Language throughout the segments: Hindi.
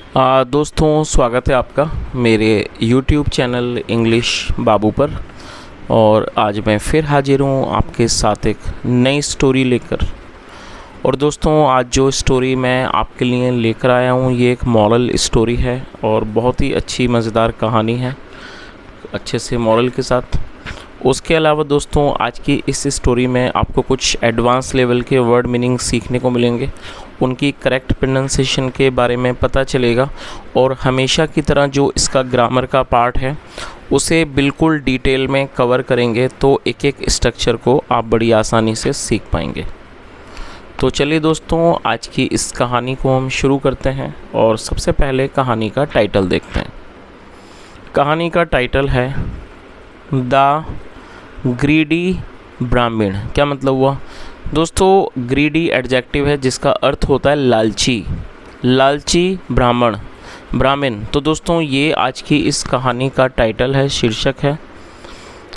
दोस्तों, स्वागत है आपका मेरे YouTube चैनल इंग्लिश बाबू पर। और आज मैं फिर हाजिर हूँ आपके साथ एक नई स्टोरी लेकर। और दोस्तों, आज जो स्टोरी मैं आपके लिए लेकर आया हूँ ये एक मॉरल स्टोरी है और बहुत ही अच्छी मज़ेदार कहानी है, अच्छे से मॉरल के साथ। उसके अलावा दोस्तों, आज की इस स्टोरी में आपको कुछ एडवांस लेवल के वर्ड मीनिंग सीखने को मिलेंगे, उनकी करेक्ट प्रोनाउंसिएशन के बारे में पता चलेगा और हमेशा की तरह जो इसका ग्रामर का पार्ट है उसे बिल्कुल डिटेल में कवर करेंगे, तो एक एक स्ट्रक्चर को आप बड़ी आसानी से सीख पाएंगे। तो चलिए दोस्तों, आज की इस कहानी को हम शुरू करते हैं और सबसे पहले कहानी का टाइटल देखते हैं। कहानी का टाइटल है द ग्रीडी ब्राह्मण। क्या मतलब हुआ दोस्तों? ग्रीडी एडजेक्टिव है जिसका अर्थ होता है लालची, लालची ब्राह्मण। तो दोस्तों, ये आज की इस कहानी का टाइटल है, शीर्षक है।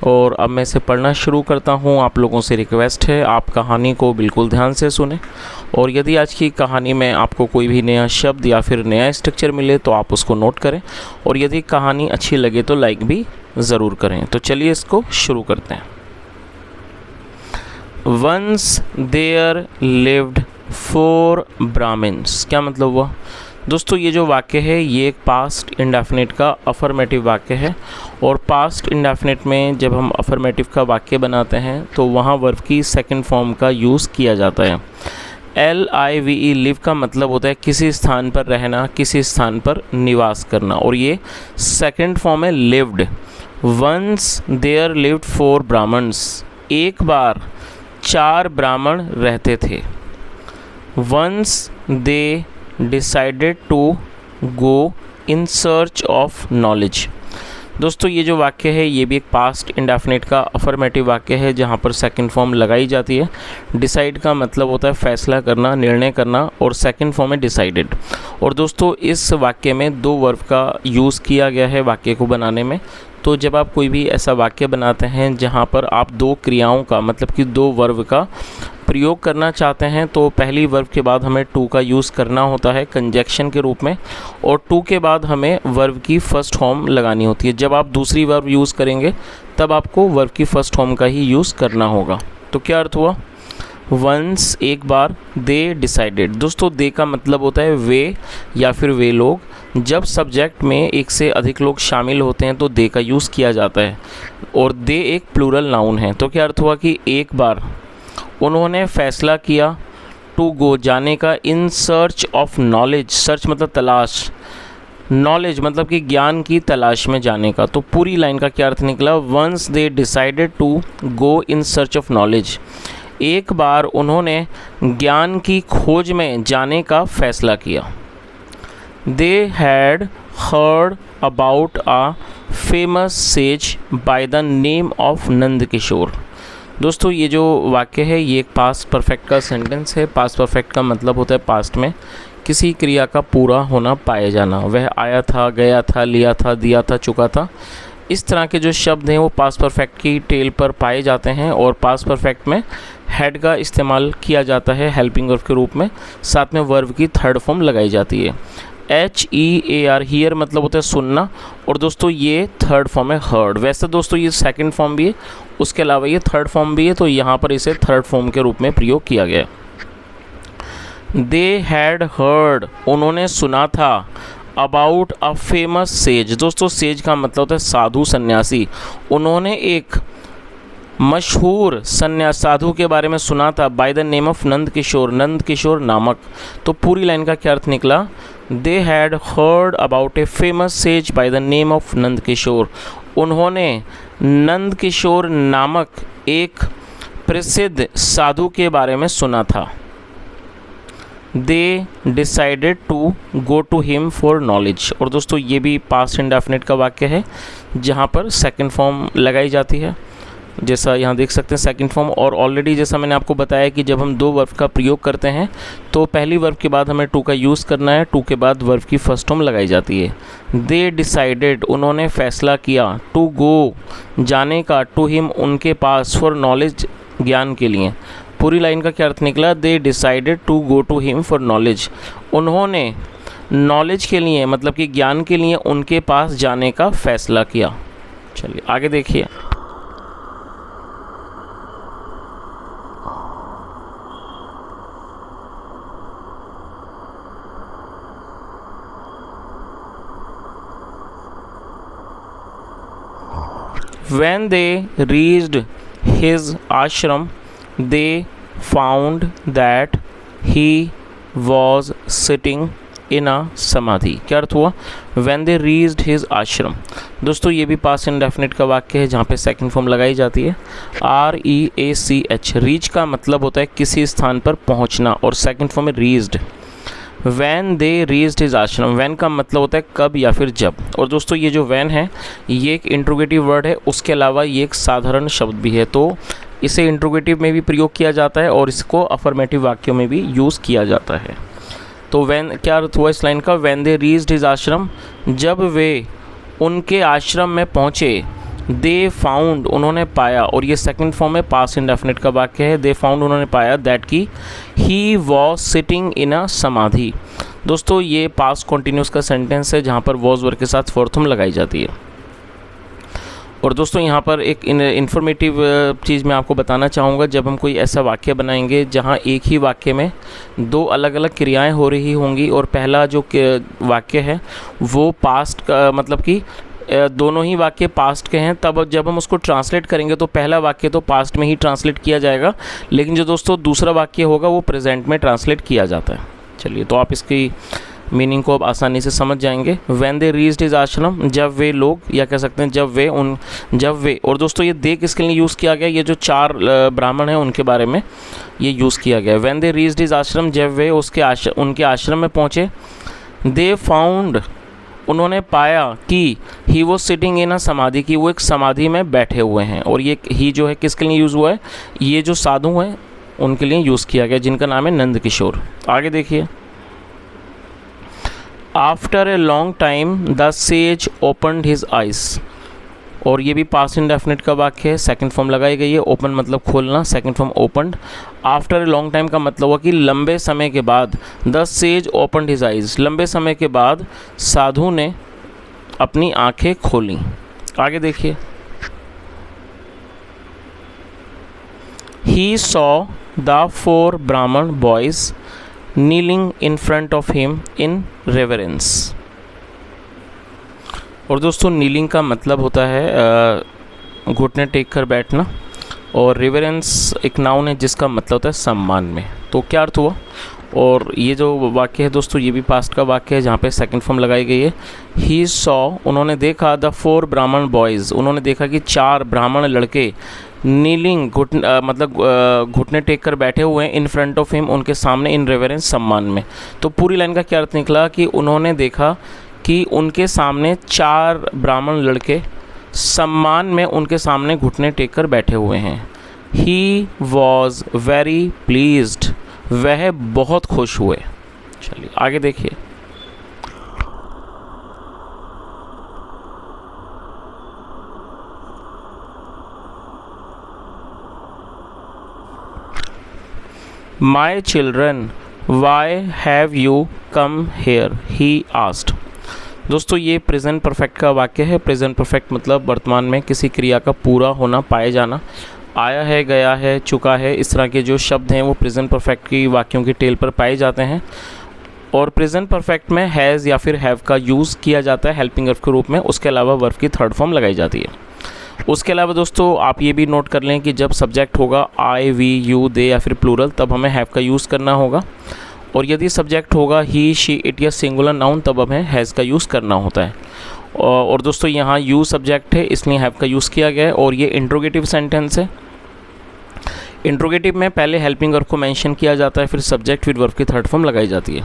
और अब मैं इसे पढ़ना शुरू करता हूँ। आप लोगों से रिक्वेस्ट है आप कहानी को बिल्कुल ध्यान से सुने, और यदि आज की कहानी में आपको कोई भी नया शब्द या फिर नया स्ट्रक्चर मिले तो आप उसको नोट करें, और यदि कहानी अच्छी लगे तो लाइक भी ज़रूर करें। तो चलिए इसको शुरू करते हैं। Once there lived 4 Brahmans. क्या मतलब हुआ दोस्तों? ये जो वाक्य है ये एक पास्ट इंडेफिनिट का अफर्मेटिव वाक्य है, और पास्ट इंडेफिनिट में जब हम अफर्मेटिव का वाक्य बनाते हैं तो वहाँ वर्ब की सेकंड फॉर्म का यूज़ किया जाता है। LIVE लिव का मतलब होता है किसी स्थान पर रहना, किसी स्थान पर निवास करना, और ये सेकंड फॉर्म है lived. Once there lived 4 Brahmans. एक बार 4 ब्राह्मण रहते थे। Once they decided to go in search of knowledge. दोस्तों, ये जो वाक्य है ये भी एक पास्ट इंडेफिनिट का अफर्मेटिव वाक्य है जहाँ पर सेकंड फॉर्म लगाई जाती है। डिसाइड का मतलब होता है फैसला करना, निर्णय करना, और सेकंड फॉर्म है डिसाइडेड। और दोस्तों, इस वाक्य में 2 वर्ब का यूज़ किया गया है वाक्य को बनाने में। तो जब आप कोई भी ऐसा वाक्य बनाते हैं जहाँ पर आप 2 क्रियाओं का मतलब कि 2 वर्ब का प्रयोग करना चाहते हैं, तो पहली वर्ब के बाद हमें टू का यूज़ करना होता है कंजक्शन के रूप में, और टू के बाद हमें वर्ब की फर्स्ट फॉर्म लगानी होती है। जब आप दूसरी वर्ब यूज़ करेंगे तब आपको वर्ब की फर्स्ट फॉर्म का ही यूज़ करना होगा। तो क्या अर्थ हुआ? वंस एक बार, दे डिसाइडेड। दोस्तों, दे का मतलब होता है वे या फिर वे लोग। जब सब्जेक्ट में एक से अधिक लोग शामिल होते हैं तो दे का यूज़ किया जाता है, और दे एक प्लूरल नाउन है। तो क्या अर्थ हुआ कि एक बार उन्होंने फैसला किया टू गो जाने का, इन सर्च ऑफ नॉलेज। सर्च मतलब तलाश, नॉलेज मतलब कि ज्ञान की तलाश में जाने का। तो पूरी लाइन का क्या अर्थ निकला? Once they decided to go in search of knowledge. एक बार उन्होंने ज्ञान की खोज में जाने का फैसला किया। They had heard about a famous sage by the name of Nand Kishore. दोस्तों, ये जो वाक्य है ये एक पास्ट परफेक्ट का सेंटेंस है। पास्ट परफेक्ट का मतलब होता है पास्ट में किसी क्रिया का पूरा होना, पाए जाना। वह आया था, गया था, लिया था, दिया था, चुका था। इस तरह के जो शब्द हैं वो पास्ट परफेक्ट की टेल पर पाए जाते हैं, और पास्ट परफेक्ट में हैड का इस्तेमाल किया जाता है हेल्पिंग वर्ब के रूप में। साथ में वर्ब की थर्ड फॉर्म लगाई जाती है। HEAR हियर मतलब होता है सुनना, और दोस्तों ये थर्ड फॉर्म है हर्ड। वैसे दोस्तों ये सेकंड फॉर्म भी है, उसके अलावा ये थर्ड फॉर्म भी है, तो यहाँ पर इसे थर्ड फॉर्म के रूप में प्रयोग किया गया। दे हैड हर्ड, उन्होंने सुना था, अबाउट अ फेमस सेज। दोस्तों, सेज का मतलब होता है साधु सन्यासी। उन्होंने एक मशहूर साधु के बारे में सुना था, by the name of Nand Kishore नामक। तो पूरी लाइन का क्या अर्थ निकला? They had heard about a famous sage by the name of Nand Kishore. उन्होंने नंद किशोर नामक एक प्रसिद्ध साधु के बारे में सुना था। They decided to go to him for knowledge. और दोस्तों, ये भी पास्ट इंडेफिनिट का वाक्य है जहाँ पर सेकंड फॉर्म लगाई जाती है, जैसा यहाँ देख सकते हैं सेकंड फॉर्म। और ऑलरेडी जैसा मैंने आपको बताया कि जब हम 2 वर्ब का प्रयोग करते हैं तो पहली वर्ब के बाद हमें टू का यूज़ करना है, टू के बाद वर्ब की फर्स्ट फॉर्म लगाई जाती है। दे डिसाइडेड, उन्होंने फैसला किया, टू गो जाने का, टू हिम उनके पास, फॉर नॉलेज ज्ञान के लिए। पूरी लाइन का क्या अर्थ निकला? They decided to go to him for knowledge. उन्होंने नॉलेज के लिए मतलब कि ज्ञान के लिए उनके पास जाने का फैसला किया। चलिए आगे देखिए। When they reached his ashram, they found that he was sitting in a samadhi। क्या अर्थ हुआ? When they reached his ashram, दोस्तों ये भी पास्ट इंडेफिनिट का वाक्य है जहाँ पे सेकंड फॉर्म लगाई जाती है REACH। रीच का मतलब होता है किसी स्थान पर पहुँचना और सेकंड फॉर्म में reached. When they reached his आश्रम, वैन का मतलब होता है कब या फिर जब। और दोस्तों ये जो वैन है ये एक इंट्रोगेटिव वर्ड है, उसके अलावा ये एक साधारण शब्द भी है, तो इसे इंट्रोगेटिव में भी प्रयोग किया जाता है और इसको अफर्मेटिव वाक्यों में भी यूज़ किया जाता है। तो वैन क्या अर्थ हुआ इस लाइन का? वैन दे रीच्ड हिज आश्रम, जब वे उनके आश्रम में पहुँचे, दे फाउंड उन्होंने पाया, और ये सेकंड फॉर्म में पास्ट इंडेफिनिट का वाक्य है। दे फाउंड उन्होंने पाया दैट की ही वॉज सिटिंग इन अ समाधि। दोस्तों ये पास्ट कॉन्टिन्यूस का सेंटेंस है जहाँ पर वॉज वर्ब के साथ फोर्थ फॉर्म लगाई जाती है। और दोस्तों यहाँ पर एक इन्फॉर्मेटिव चीज़ मैं आपको बताना चाहूँगा, जब हम कोई ऐसा वाक्य बनाएंगे जहाँ एक ही वाक्य में दो अलग अलग क्रियाएं हो रही होंगी और पहला जो वाक्य है वो पास्ट का मतलब कि दोनों ही वाक्य पास्ट के हैं, तब जब हम उसको ट्रांसलेट करेंगे तो पहला वाक्य तो पास्ट में ही ट्रांसलेट किया जाएगा, लेकिन जो दोस्तों दूसरा वाक्य होगा वो प्रेजेंट में ट्रांसलेट किया जाता है। चलिए तो आप इसकी मीनिंग को अब आसानी से समझ जाएंगे। व्हेन दे रीच्ड हिज आश्रम, जब वे लोग, या कह सकते हैं जब वे। और दोस्तों ये दे किसके लिए यूज़ किया गया? ये जो चार ब्राह्मण हैं उनके बारे में ये यूज़ किया गया है। व्हेन दे रीच्ड हिज आश्रम, जब वे उनके आश्रम में पहुँचे, दे फाउंड उन्होंने पाया कि ही वॉज सिटिंग इन अ समाधि, की वो एक समाधि में बैठे हुए हैं। और ये ही जो है किसके लिए यूज़ हुआ है? ये जो साधु हैं उनके लिए यूज़ किया गया, जिनका नाम है नंद किशोर। आगे देखिए। After a long time the sage opened his eyes, और ये भी पास्ट इंडेफिनिट का वाक्य है, सेकंड फॉर्म लगाई गई है। ओपन मतलब खोलना, second form opened. After a long time का मतलब हुआ कि लंबे समय के बाद। The sage opened his eyes, लंबे समय के बाद साधु ने अपनी आंखें खोली। आगे देखिए। ही सॉ द 4 ब्राह्मण boys kneeling in front of him in reverence. और दोस्तों नीलिंग का मतलब होता है घुटने टेक कर बैठना, और रिवरेंस एक नाउन है जिसका मतलब होता है सम्मान में। तो क्या अर्थ हुआ? और ये जो वाक्य है दोस्तों ये भी पास्ट का वाक्य है जहाँ पे सेकंड फॉर्म लगाई गई है। ही सॉ उन्होंने देखा, द 4 ब्राह्मण बॉयज़ उन्होंने देखा कि 4 ब्राह्मण लड़के नीलिंग घुटने टेक कर बैठे हुए हैं इन फ्रंट ऑफ हिम उनके सामने, इन रेवरेंस सम्मान में। तो पूरी लाइन का क्या अर्थ निकला कि उन्होंने देखा कि उनके सामने 4 ब्राह्मण लड़के सम्मान में उनके सामने घुटने टेक कर बैठे हुए हैं। ही वॉज वेरी प्लीज्ड, वह बहुत खुश हुए। चलिए आगे देखिए। My children Y have you come hair, he asked. दोस्तों ये प्रेजेंट परफेक्ट का वाक्य है। प्रेजेंट परफेक्ट मतलब वर्तमान में किसी क्रिया का पूरा होना, पाए जाना। आया है, गया है, चुका है, इस तरह के जो शब्द हैं वो प्रेजेंट परफेक्ट की वाक्यों की टेल पर पाए जाते हैं। और प्रेजेंट परफेक्ट में हैज़ या फिर हैव का यूज़ किया जाता है हेल्पिंग वर्ब के रूप में। उसके अलावा वर्ब की थर्ड फॉर्म लगाई जाती है। उसके अलावा दोस्तों आप ये भी नोट कर लें कि जब सब्जेक्ट होगा आई, वी, यू, दे या फिर प्लूरल, तब हमें हैव का यूज़ करना होगा। और यदि सब्जेक्ट होगा ही, शी, इट या सिंगुलर नाउन, तब हमें हैज़ का यूज़ करना होता है। और दोस्तों यहाँ यू सब्जेक्ट है इसलिए हैव का यूज़ किया गया है। और ये इंट्रोगेटिव सेंटेंस है। इंट्रोगेटिव में पहले हेल्पिंग वर्ब को मेंशन किया जाता है, फिर सब्जेक्ट, फिर वर्ब की थर्ड फॉर्म लगाई जाती है।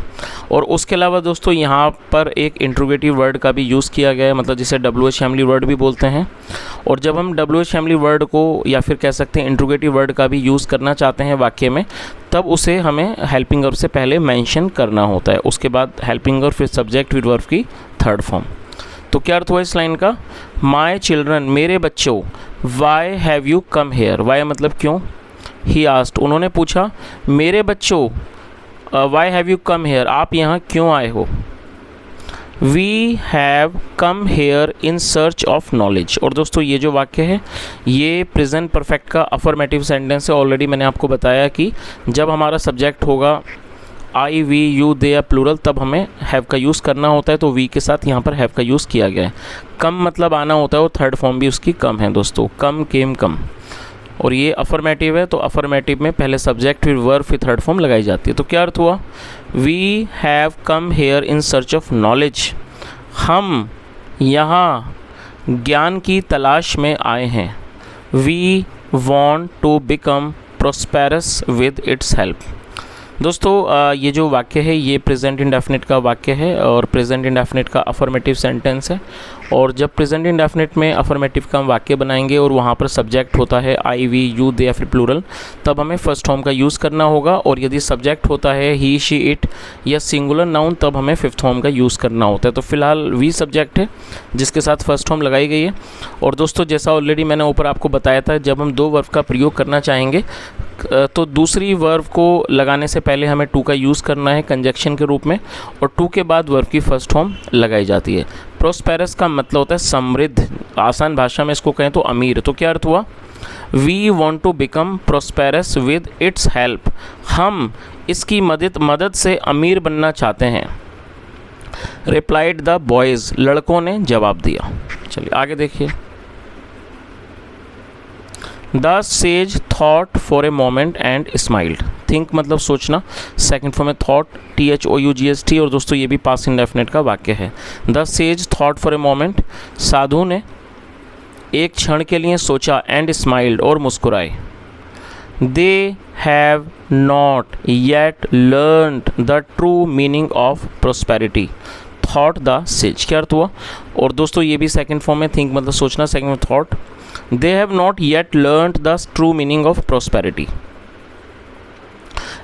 और उसके अलावा दोस्तों यहाँ पर एक इंट्रोगेटिव वर्ड का भी यूज़ किया गया है, मतलब जिसे WH फैमिली वर्ड भी बोलते हैं। और जब हम WH फैमिली वर्ड को या फिर कह सकते हैं इंट्रोगेटिव वर्ड का भी यूज़ करना चाहते हैं वाक्य में, तब उसे हमें हेल्पिंग वर्ब से पहले मेंशन करना होता है। उसके बाद हेल्पिंग वर्ब, फिर सब्जेक्ट, फिर वर्ब की थर्ड फॉर्म। तो क्या अर्थ हुआ इस लाइन का? माई चिल्ड्रन, मेरे बच्चों, why have you come here, why मतलब क्यों, ही आस्क्ड उन्होंने पूछा, मेरे बच्चों, why have you come here, आप यहाँ क्यों आए हो। We have come here in search of knowledge. और दोस्तों ये जो वाक्य है ये प्रेजेंट परफेक्ट का अफर्मेटिव सेंटेंस है। ऑलरेडी मैंने आपको बताया कि जब हमारा सब्जेक्ट होगा आई, वी, यू, दे या प्लूरल, तब हमें हैव का यूज़ करना होता है। तो वी के साथ यहाँ पर हैव का यूज़ किया गया है। कम मतलब आना होता है, और थर्ड फॉर्म भी उसकी कम है दोस्तों, कम, केम, कम। और ये अफर्मेटिव है, तो अफर्मेटिव में पहले सब्जेक्ट फिर वर्ब फिर थर्ड फॉर्म लगाई जाती है। तो क्या अर्थ हुआ? We have come here in search of knowledge. हम यहाँ ज्ञान की तलाश में आए हैं। We want to become prosperous with its help. दोस्तों ये जो वाक्य है ये प्रेजेंट इंडेफिनिट का वाक्य है और प्रेजेंट इंडेफिनिट का अफर्मेटिव सेंटेंस है। और जब प्रेजेंट इंडेफिनिट में अफर्मेटिव का हम वाक्य बनाएंगे और वहाँ पर सब्जेक्ट होता है आई, वी, यू, दे या फिर प्लूरल, तब हमें फर्स्ट फॉर्म का यूज़ करना होगा। और यदि सब्जेक्ट होता है ही, शी, इट या सिंगुलर नाउन, तब हमें फिफ्थ फॉर्म का यूज़ करना होता है। तो फिलहाल वी सब्जेक्ट है जिसके साथ फर्स्ट फॉर्म लगाई गई है। और दोस्तों जैसा ऑलरेडी मैंने ऊपर आपको बताया था, जब हम दो वर्ब का प्रयोग करना चाहेंगे तो दूसरी वर्ब को लगाने से पहले हमें टू का यूज़ करना है कंजक्शन के रूप में, और टू के बाद वर्ब की फर्स्ट फॉर्म लगाई जाती है। प्रोस्पेरस का मतलब होता है समृद्ध, आसान भाषा में इसको कहें तो अमीर। तो क्या अर्थ हुआ? We want to become prosperous with its help. हम इसकी मदद से अमीर बनना चाहते हैं। रिप्लाइड द बॉयज़, लड़कों ने जवाब दिया। चलिए आगे देखिए। The sage thought for a moment and smiled. Think मतलब सोचना, सेकंड फॉर्म में थॉट, THOUGHT। और दोस्तों ये भी पास्ट इंडेफिनिट का वाक्य है। The sage thought for a moment, साधु ने एक क्षण के लिए सोचा, एंड स्माइल्ड और मुस्कुराए। They have not yet learned the true meaning of prosperity, thought the sage. क्या अर्थ हुआ? और दोस्तों ये भी सेकंड फॉर्म में थिंक मतलब सोचना, सेकंड में thought. They have not yet learned the true meaning of prosperity.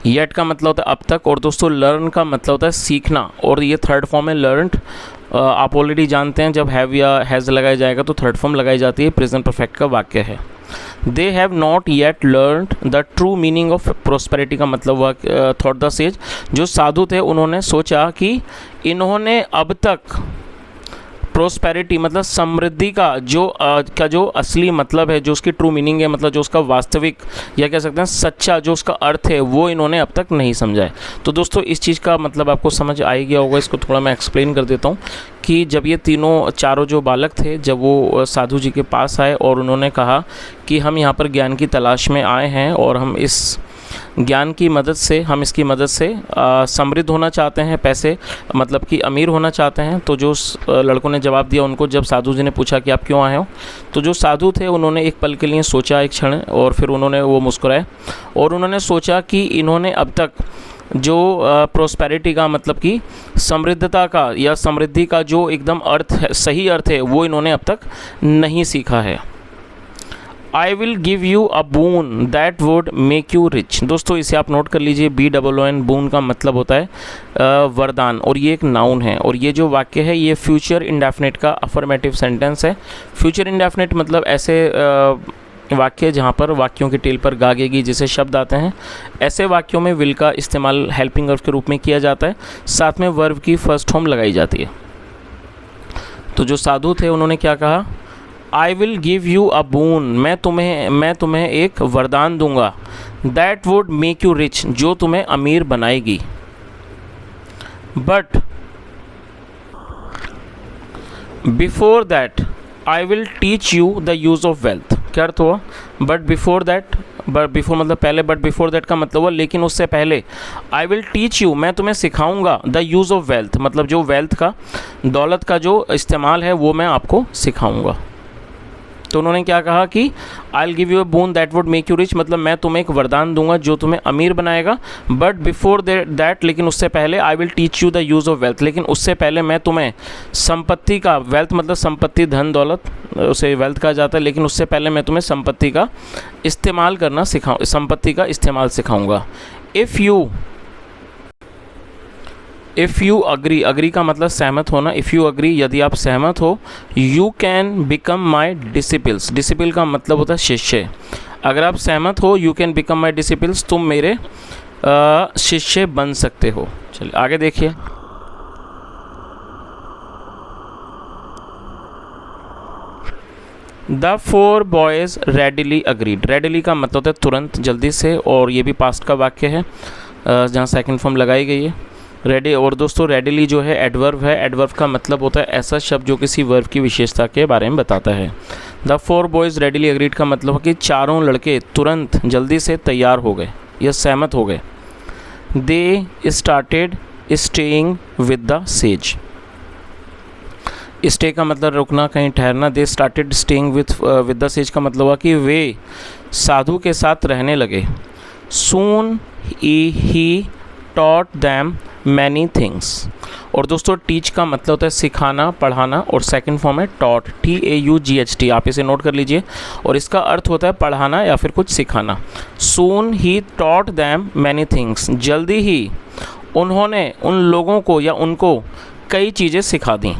Yet का मतलब होता है अब तक, और दोस्तों लर्न का मतलब होता है सीखना। और ये थर्ड फॉर्म है लर्नड। आप ऑलरेडी जानते हैं जब हैव या हैज़ लगाया जाएगा तो थर्ड फॉर्म लगाई जाती है। प्रेजेंट परफेक्ट का वाक्य है। They have not yet learned the true meaning of prosperity का मतलब हुआ थॉट द सेज, जो साधु थे उन्होंने सोचा कि इन्होंने अब तक प्रोस्पेरिटी मतलब समृद्धि का जो असली मतलब है, जो उसकी ट्रू मीनिंग है, मतलब जो उसका वास्तविक या कह सकते हैं सच्चा जो उसका अर्थ है, वो इन्होंने अब तक नहीं समझा है। तो दोस्तों इस चीज़ का मतलब आपको समझ आ ही गया होगा। इसको थोड़ा मैं एक्सप्लेन कर देता हूँ कि जब ये चारों जो बालक थे, जब वो साधु जी के पास आए और उन्होंने कहा कि हम यहाँ पर ज्ञान की तलाश में आए हैं और हम इस ज्ञान की मदद से, हम इसकी मदद से समृद्ध होना चाहते हैं, पैसे मतलब कि अमीर होना चाहते हैं। तो जो लड़कों ने जवाब दिया उनको, जब साधु जी ने पूछा कि आप क्यों आए हो, तो जो साधु थे उन्होंने एक पल के लिए सोचा, एक क्षण, और फिर उन्होंने वो मुस्कुराए और उन्होंने सोचा कि इन्होंने अब तक जो प्रोस्पेरिटी का मतलब कि समृद्धता का या समृद्धि का जो एकदम अर्थ है, सही अर्थ है, वो इन्होंने अब तक नहीं सीखा है। आई will give you a boon that would make you rich. दोस्तों इसे आप नोट कर लीजिए। BOON बून का मतलब होता है वरदान, और ये एक नाउन है। और ये जो वाक्य है ये फ्यूचर इंडेफिनिट का अफर्मेटिव सेंटेंस है। फ्यूचर इंडेफिनिट मतलब ऐसे वाक्य जहाँ पर वाक्यों की टेल पर गागेगी जैसे शब्द आते हैं, ऐसे वाक्यों में विल का इस्तेमाल हेल्पिंग वर्ब के रूप में किया जाता है। साथ में वर्ब की फर्स्ट फॉर्म लगाई जाती है। तो जो साधु थे उन्होंने क्या कहा? I will give you a boon, मैं तुम्हें एक वरदान दूंगा। That would make you rich, जो तुम्हें अमीर बनाएगी। But before that I will teach you the use of wealth. क्या अर्थ हुआ? बट बिफोर मतलब पहले, बट बिफोर दैट का मतलब हुआ लेकिन उससे पहले। आई विल टीच यू, मैं तुम्हें सिखाऊंगा, द यूज़ ऑफ वेल्थ मतलब जो वेल्थ का, दौलत का जो इस्तेमाल है वो मैं आपको सिखाऊंगा। तो उन्होंने क्या कहा कि आई will give you a boon that would make you rich, मतलब मैं तुम्हें एक वरदान दूंगा जो तुम्हें अमीर बनाएगा। बट बिफोर दैट, लेकिन उससे पहले, आई will teach you the use of wealth, लेकिन उससे पहले मैं तुम्हें संपत्ति का, वेल्थ मतलब संपत्ति, धन दौलत, उसे वेल्थ कहा जाता है, लेकिन उससे पहले मैं तुम्हें संपत्ति का इस्तेमाल करना संपत्ति का इस्तेमाल सिखाऊंगा। इफ़ यू अग्री का मतलब सहमत होना। इफ़ यू अग्री, यदि आप सहमत हो। You can become my disciples, disciple का मतलब होता है शिष्य। अगर आप सहमत हो, you can become my disciples, तुम मेरे शिष्य बन सकते हो। चलिए आगे देखिए। The four boys readily agreed. Readily का मतलब होता है तुरंत, जल्दी से, और ये भी पास्ट का वाक्य है जहाँ सेकंड फॉर्म लगाई गई है रेडी। और दोस्तों रेडिली जो है एडवर्ब है। एडवर्ब का मतलब होता है ऐसा शब्द जो किसी वर्ब की विशेषता के बारे में बताता है। The four boys readily agreed का मतलब है कि चारों लड़के तुरंत जल्दी से तैयार हो गए या सहमत हो गए। They started staying with the sage. Stay का मतलब रुकना, कहीं ठहरना। They started staying with the sage का मतलब हुआ कि वे साधु के साथ रहने लगे। Soon he taught them many things. और दोस्तों टीच का मतलब होता है सिखाना, पढ़ाना, और सेकंड फॉर्म है टॉट, TAUGHT। आप इसे नोट कर लीजिए। और इसका अर्थ होता है पढ़ाना या फिर कुछ सिखाना। Soon he taught them many things. जल्दी ही उन्होंने उन लोगों को या उनको कई चीज़ें सिखा दी।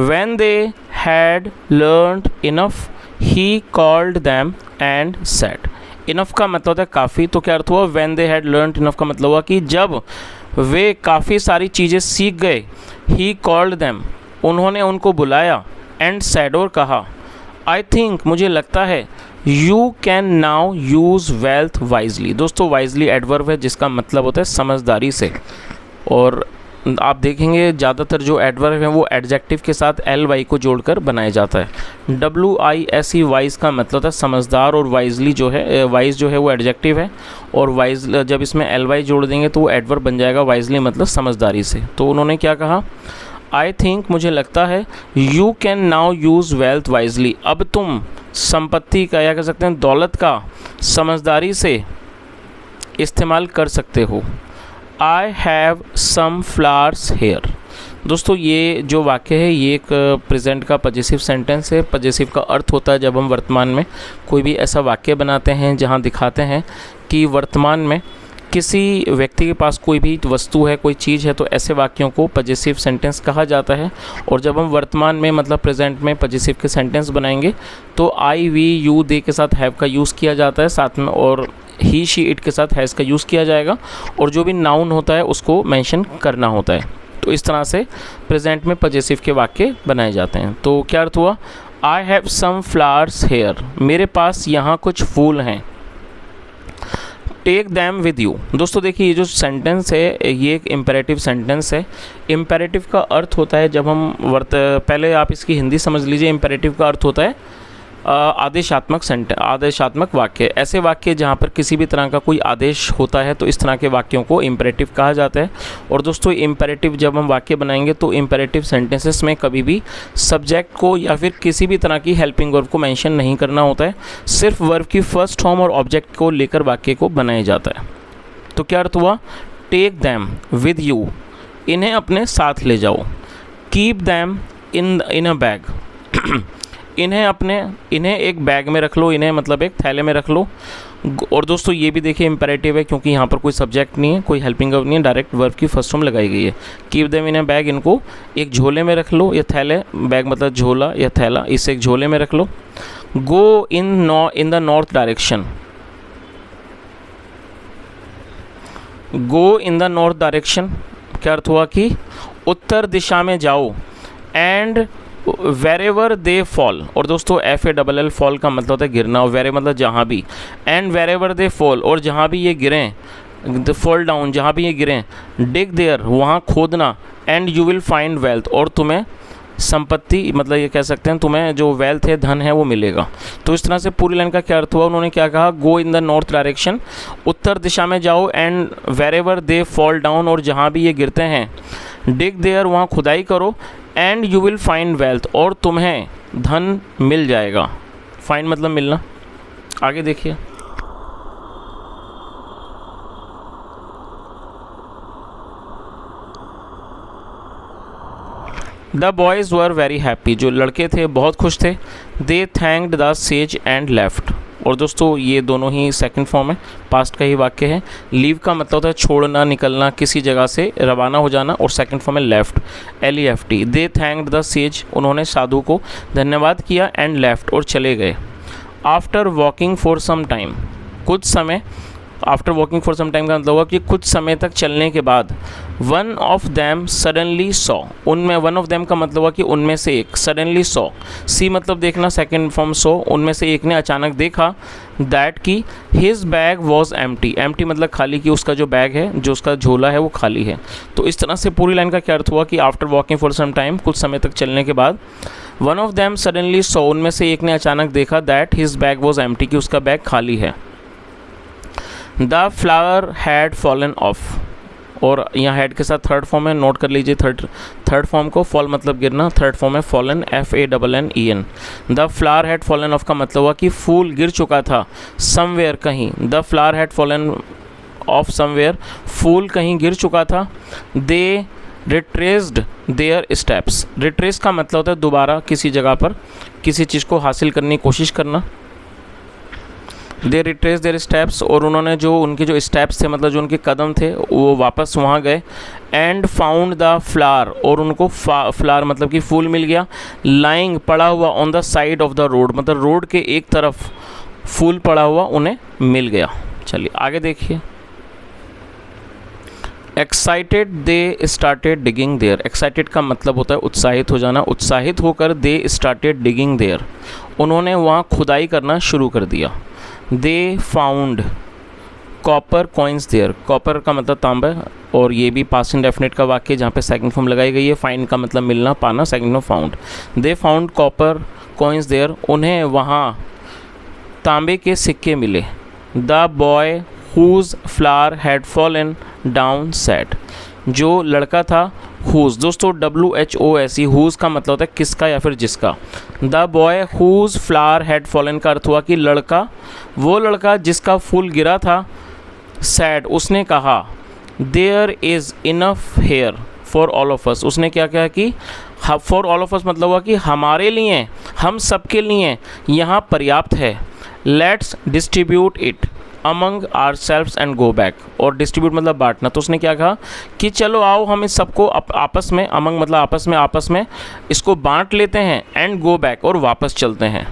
When they had learned enough, he called them and said। Enough का मतलब होता है काफ़ी, तो क्या अर्थ हुआ? When they had learned enough का मतलब हुआ कि जब वे काफ़ी सारी चीज़ें सीख गए, he called them, उन्होंने उनको बुलाया, and said, और कहा, I think, मुझे लगता है, you can now use wealth wisely। दोस्तों wisely एडवर्ब है जिसका मतलब होता है समझदारी से। और आप देखेंगे ज़्यादातर जो एडवर्ब हैं वो एडजेक्टिव के साथ ly को जोड़कर बनाया जाता है। WISE वाइज का मतलब होता है समझदार, और वाइजली जो है वाइज जो है वो एडजेक्टिव है, और वाइज जब इसमें ly जोड़ देंगे तो वो एडवर्ब बन जाएगा। वाइजली मतलब समझदारी से। तो उन्होंने क्या कहा? आई थिंक, मुझे लगता है, you can now use wealth wisely. अब तुम संपत्ति का या कह सकते हैं दौलत का समझदारी से इस्तेमाल कर सकते हो। I have some flowers here. दोस्तों ये जो वाक्य है ये एक प्रेजेंट का पजेसिव सेंटेंस है। पजेसिव का अर्थ होता है जब हम वर्तमान में कोई भी ऐसा वाक्य बनाते हैं जहां दिखाते हैं कि वर्तमान में किसी व्यक्ति के पास कोई भी वस्तु है, कोई चीज़ है, तो ऐसे वाक्यों को पजेसिव सेंटेंस कहा जाता है। और जब हम वर्तमान में मतलब प्रेजेंट में पजेसिव के सेंटेंस बनाएंगे तो आई, वी, यू, दे के साथ हैव का यूज़ किया जाता है साथ में, और ही, शी, इट के साथ हैज़ का यूज़ किया जाएगा, और जो भी नाउन होता है उसको मेंशन करना होता है। तो इस तरह से प्रेजेंट में पजेसिव के वाक्य बनाए जाते हैं। तो क्या अर्थ हुआ? I have some flowers here. मेरे पास यहाँ कुछ फूल हैं। Take them with you. दोस्तों देखिए ये जो सेंटेंस है ये एक इम्पेरेटिव सेंटेंस है। इम्पेरेटिव का अर्थ होता है जब हम पहले आप इसकी हिंदी समझ लीजिए। इम्पेरेटिव का अर्थ होता है आदेशात्मक वाक्य। ऐसे वाक्य जहाँ पर किसी भी तरह का कोई आदेश होता है तो इस तरह के वाक्यों को इम्पेरेटिव कहा जाता है। और दोस्तों इम्पेरेटिव जब हम वाक्य बनाएंगे तो इम्पेरेटिव सेंटेंसेस में कभी भी सब्जेक्ट को या फिर किसी भी तरह की हेल्पिंग वर्ब को मेंशन नहीं करना होता है। सिर्फ वर्ब की फर्स्ट फॉर्म और ऑब्जेक्ट को लेकर वाक्य को बनाया जाता है। तो क्या अर्थ हुआ? Take them with you. इन्हें अपने साथ ले जाओ। Keep them in a bag. इन्हें एक बैग में रख लो। इन्हें मतलब एक थैले में रख लो। और दोस्तों ये भी देखिए इम्पेरेटिव है क्योंकि यहाँ पर कोई सब्जेक्ट नहीं है, कोई हेल्पिंग वर्ब नहीं है, डायरेक्ट वर्ब की फर्स्ट फॉर्म लगाई गई है। Keep them in a bag, इनको एक झोले में रख लो या थैले, बैग मतलब झोला या थैला, इसे एक झोले में रख लो। Go in the north direction. Go in the north direction क्या अर्थ हुआ कि उत्तर दिशा में जाओ। And wherever they fall. और दोस्तों FALL फॉल का मतलब होता है गिरना, और वेरे मतलब जहाँ भी। एंड वेरेवर दे फॉल, और जहाँ भी ये गिरें, द फॉल डाउन, जहाँ भी ये गिरें। डिग देयर, वहाँ खोदना। And you will find wealth, और तुम्हें संपत्ति मतलब ये कह सकते हैं तुम्हें जो वेल्थ है, धन है, वो मिलेगा। तो इस तरह से पूरी लाइन का क्या अर्थ हुआ? उन्होंने क्या कहा? गो इन द नॉर्थ डायरेक्शन, उत्तर दिशा में जाओ। And wherever they fall down, और जहाँ भी ये गिरते हैं। डिग देयर, वहाँ खुदाई करो। And you will find wealth, और तुम्हें धन मिल जाएगा। फाइंड मतलब मिलना। आगे देखिए। The boys were very happy. जो लड़के थे बहुत खुश थे। They thanked the sage and left. और दोस्तों ये दोनों ही सेकंड फॉर्म है, पास्ट का ही वाक्य है। लीव का मतलब होता है छोड़ना, निकलना, किसी जगह से रवाना हो जाना, और सेकंड फॉर्म है left, LEFT। They thanked the says, उन्होंने साधु को धन्यवाद किया। एंड लेफ्ट, और चले गए। After walking for some time, कुछ समय। After walking for some time का मतलब होगा कि कुछ समय तक चलने के बाद। One of them suddenly saw, उनमें वन ऑफ देम का मतलब हुआ कि उनमें से एक, सडनली सॉ, सी मतलब देखना, सेकेंड फॉर्म सॉ, उनमें से एक ने अचानक देखा, दैट कि his bag was empty, empty मतलब खाली, कि उसका जो बैग है, जो उसका झोला है वो खाली है। तो इस तरह से पूरी लाइन का क्या अर्थ हुआ कि after walking for some time, कुछ समय तक चलने के बाद, one of them suddenly saw, उनमें से एक ने अचानक देखा, that his bag was empty, कि उसका बैग खाली है। The flower had fallen off, और यहाँ हेड के साथ थर्ड फॉर्म है, नोट कर लीजिए थर्ड फॉर्म को, फॉल मतलब गिरना, थर्ड फॉर्म है fallen, FALLEN। The flower had fallen of का मतलब हुआ कि फूल गिर चुका था समवेयर, कहीं। The flower had fallen off somewhere, फूल कहीं गिर चुका था। They retraced their steps, retrace का मतलब होता है दोबारा किसी जगह पर किसी चीज़ को हासिल करने की कोशिश करना। दे रिट्रेस देयर स्टेप्स, और उन्होंने जो उनके जो स्टेप्स थे मतलब जो उनके कदम थे वो वापस वहाँ गए। एंड फाउंड द फ्लावर, और उनको फ्लावर मतलब कि फूल मिल गया। लाइंग पड़ा हुआ, on the side of the road मतलब रोड के एक तरफ फूल पड़ा हुआ उन्हें मिल गया। चलिए आगे देखिए। Excited they started digging there, excited का मतलब होता है उत्साहित हो जाना, उत्साहित होकर दे स्टार्टेड डिगिंग देयर, उन्होंने वहाँ खुदाई करना शुरू कर दिया। They found copper coins there, copper का मतलब तांबा, और ये भी पास्ट इंडेफिनिट का वाक्य जहाँ पे सेकंड फॉर्म लगाई गई है। फाइंड का मतलब मिलना, पाना, second form found. They found copper coins there, उन्हें वहाँ तांबे के सिक्के मिले। The boy whose flower had fallen down said, जो लड़का था हुज, दोस्तों WHOS, हुज का मतलब होता है किसका या फिर जिसका। The boy whose flower had fallen का अर्थ हुआ कि लड़का, वो लड़का जिसका फूल गिरा था। सैड, उसने कहा there is enough here for all of us, उसने क्या कहा कि फॉर ऑल ऑफ अस मतलब हुआ कि हमारे लिए, हम सबके लिए यहाँ पर्याप्त है। Let's distribute it among ourselves and go back, और डिस्ट्रीब्यूट मतलब बांटना। तो उसने क्या कहा कि चलो आओ हम इस सबको आपस में, अमंग मतलब आपस में इसको बांट लेते हैं, एंड गो बैक, और वापस चलते हैं।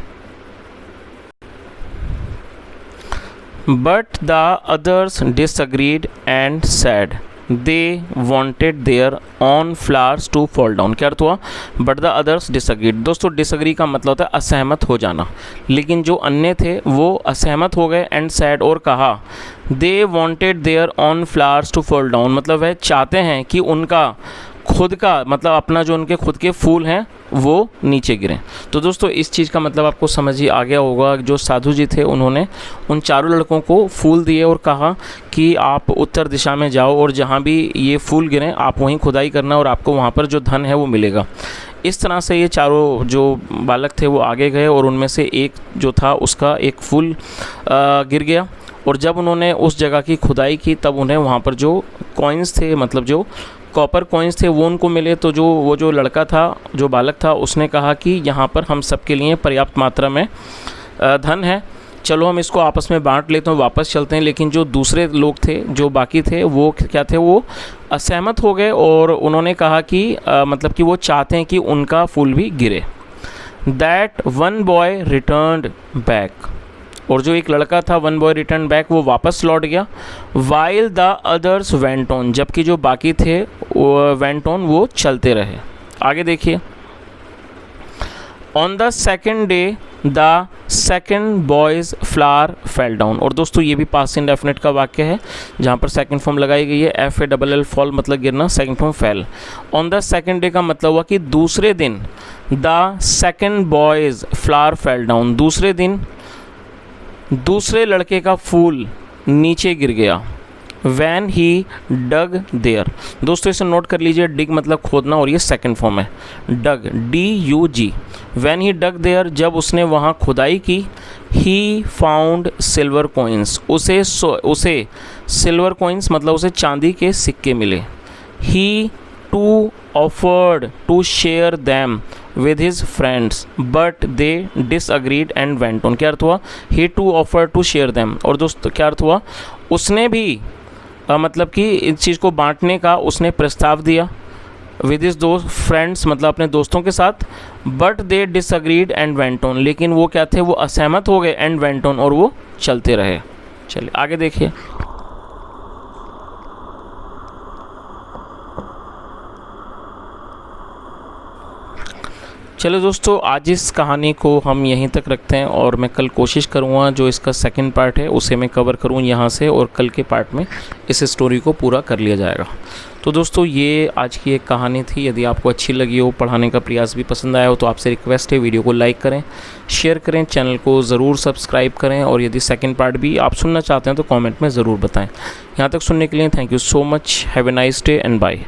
But the others disagreed and said they wanted their own flowers to fall down, क्या अर्थ हुआ? बट द अदर्स डिसअग्रीड, दोस्तों डिसअग्री का मतलब होता है असहमत हो जाना, लेकिन जो अन्य थे वो असहमत हो गए। एंड सैड, और कहा they wanted their own flowers to fall down, मतलब वह चाहते हैं कि उनका खुद का मतलब अपना जो उनके खुद के फूल हैं वो नीचे गिरें। तो दोस्तों इस चीज़ का मतलब आपको समझ ही आ गया होगा। जो साधु जी थे उन्होंने उन चारों लड़कों को फूल दिए और कहा कि आप उत्तर दिशा में जाओ और जहाँ भी ये फूल गिरें आप वहीं खुदाई करना और आपको वहाँ पर जो धन है वो मिलेगा। इस तरह से ये चारों जो बालक थे वो आगे गए और उनमें से एक जो था उसका एक फूल गिर गया, और जब उन्होंने उस जगह की खुदाई की तब उन्हें वहाँ पर जो कॉइन्स थे मतलब जो कॉपर कॉइन्स थे वो उनको मिले। तो वो जो लड़का था, जो बालक था, उसने कहा कि यहाँ पर हम सबके लिए पर्याप्त मात्रा में धन है, चलो हम इसको आपस में बांट लेते हैं, वापस चलते हैं। लेकिन जो दूसरे लोग थे जो बाकी थे वो क्या थे, वो असहमत हो गए और उन्होंने कहा कि मतलब कि वो चाहते हैं कि उनका फूल भी गिरे। That one boy returned back, और जो एक लड़का था वन बॉय रिटर्न बैक वो वापस लौट गया। While the others went on, जबकि जो बाकी थे वो वेंट ऑन, वो चलते रहे। आगे देखिए। On the second day the second boys flower fell down, और दोस्तों ये भी पास्ट इंडेफिनिट का वाक्य है जहाँ पर सेकंड फॉर्म लगाई गई है। FALL फॉल मतलब गिरना, second form fail. On the second day का मतलब हुआ कि दूसरे दिन the second boys flower fell down, दूसरे दिन दूसरे लड़के का फूल नीचे गिर गया। वैन ही डग देयर, दोस्तों इसे नोट कर लीजिए, डिग मतलब खोदना और ये सेकंड फॉर्म है, dug DUG। When he dug there, जब उसने वहाँ खुदाई की। ही फाउंड सिल्वर कॉइन्स, उसे सिल्वर कॉइन्स मतलब उसे चांदी के सिक्के मिले। He too offered to share them with his friends but they disagreed and went on, क्या अर्थ हुआ? he too offered to share them, और दोस्तों क्या अर्थ हुआ? उसने भी मतलब कि इस चीज़ को बांटने का उसने प्रस्ताव दिया with his those friends मतलब अपने दोस्तों के साथ। but they disagreed and went on, लेकिन वो क्या थे, वो असहमत हो गए and went on, और वो चलते रहे। चलिए आगे देखिए। चलो दोस्तों, आज इस कहानी को हम यहीं तक रखते हैं और मैं कल कोशिश करूँगा जो इसका सेकंड पार्ट है उसे मैं कवर करूँ यहाँ से, और कल के पार्ट में इस स्टोरी को पूरा कर लिया जाएगा। तो दोस्तों ये आज की एक कहानी थी। यदि आपको अच्छी लगी हो, पढ़ाने का प्रयास भी पसंद आया हो, तो आपसे रिक्वेस्ट है वीडियो को लाइक करें, शेयर करें, चैनल को ज़रूर सब्सक्राइब करें, और यदि सेकंड पार्ट भी आप सुनना चाहते हैं तो कमेंट में ज़रूर बताएं। यहाँ तक सुनने के लिए thank you so much. Have a nice day and bye.